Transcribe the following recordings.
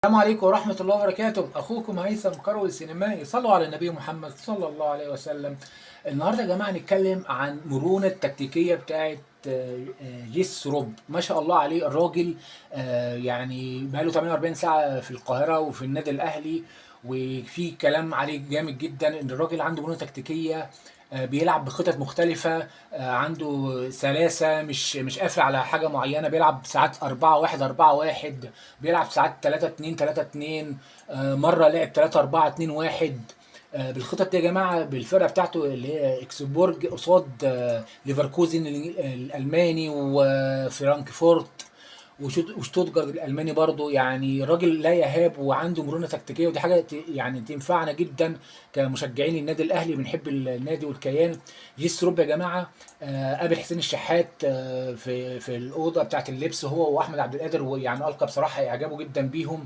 السلام عليكم ورحمة الله وبركاته. أخوكم هيثم كروي السينمائي. صلوا على النبي محمد صلى الله عليه وسلم. النهاردة يا جماعة هنتكلم عن مرونة التكتيكية بتاعت جيس روب. ما شاء الله عليه الراجل. يعني بقاله 48 ساعة في القاهرة وفي النادي الأهلي، وفي كلام عليه جامد جدا إن الراجل عنده مرونة تكتيكية. بيلعب بخطط مختلفة. عنده سلاسة، مش قافل على حاجة معينة. بيلعب ساعات 4-1 4-1، بيلعب ساعات 3-2 3-2. مرة لعب 3-4-2-1. بالخطط دي يا جماعة، بالفرقة بتاعته اللي هي اكسبورج قصاد ليفركوزن الألماني وفرانكفورت وشتوتجارت الالماني برضو. يعني الراجل لا يهاب وعنده مرونه تكتيكيه، ودي حاجه يعني تنفعنا جدا كمشجعين النادي الاهلي، بنحب النادي والكيان. جيس روب يا جماعه قابل حسين الشحات في الاوضه بتاعه اللبس، هو واحمد عبد القادر، ويعني القى بصراحه اعجابه جدا بيهم.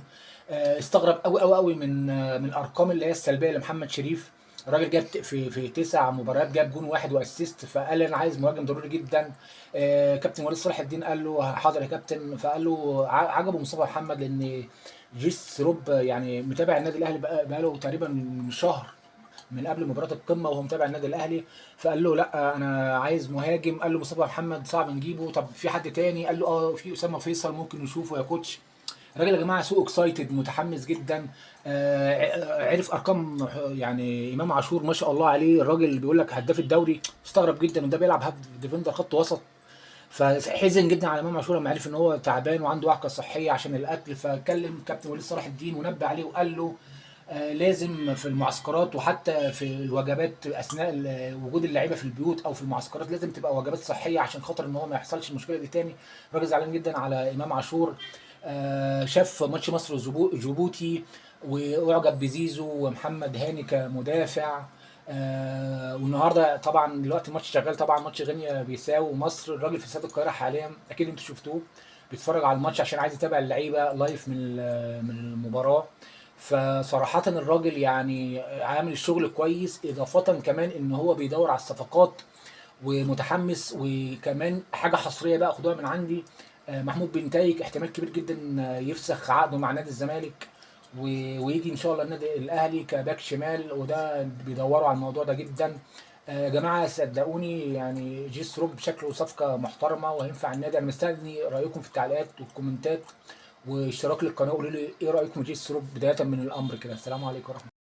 استغرب قوي قوي قوي من الارقام اللي هي السلبيه لمحمد شريف. الراجل جاب في 9 مباريات جاب جون واحد واسيست، فقال انا عايز مهاجم ضروري جدا. كابتن وليد صلاح الدين قال له حاضر يا كابتن، فقال له عجبه مصطفى محمد، لان جيس روب يعني متابع النادي الاهلي بقاله تقريبا من شهر، من قبل مباراه القمه وهو متابع النادي الاهلي. فقال له لا انا عايز مهاجم. قال له مصطفى محمد صعب نجيبه، طب في حد تاني؟ قال له في اسامه فيصل ممكن نشوفه يا كوتش. الراجل يا جماعه سو اكسايتد، متحمس جدا. عرف ارقام يعني امام عاشور ما شاء الله عليه. الراجل بيقول لك هداف الدوري، استغرب جدا وده بيلعب هاف ديفندر خط وسط. فحزن جدا على امام عاشور لما عرف ان هو تعبان وعنده وعكه صحيه عشان الاكل. فكلم كابتن وليد صلاح الدين ونبه عليه وقال له لازم في المعسكرات وحتى في الوجبات اثناء وجود اللعيبه في البيوت او في المعسكرات لازم تبقى وجبات صحيه عشان خاطر ان هو ما يحصلش المشكله دي تاني. الراجل زعلان جدا على امام عاشور. شاف ماتش مصر وجيبوتي واعجب بزيزو ومحمد هاني كمدافع. والنهارده طبعا دلوقتي الماتش شغال، طبعا ماتش غينيا بيساو ومصر. الراجل في استاد القاهره حاليا، اكيد انتوا شفتوه، بيتفرج على الماتش عشان عايز يتابع اللعيبه لايف من المباراه. فصراحة الراجل يعني عامل الشغل كويس، إضافة كمان إن هو بيدور على الصفقات ومتحمس. وكمان حاجة حصرية بقى خدوها من عندي، محمود بنتايج احتمال كبير جدا يفسخ عقده مع نادي الزمالك ويجي ان شاء الله النادي الاهلي كباك شمال، وده بيدوروا على الموضوع ده جدا. يا جماعه صدقوني يعني جيس روب شكله صفقه محترمه وهينفع النادي. انا مستني رايكم في التعليقات والكومنتات واشتراك للقناه، وقولوا لي ايه رايكم في جيس روب بدايه من الامر كده. السلام عليكم ورحمه الله.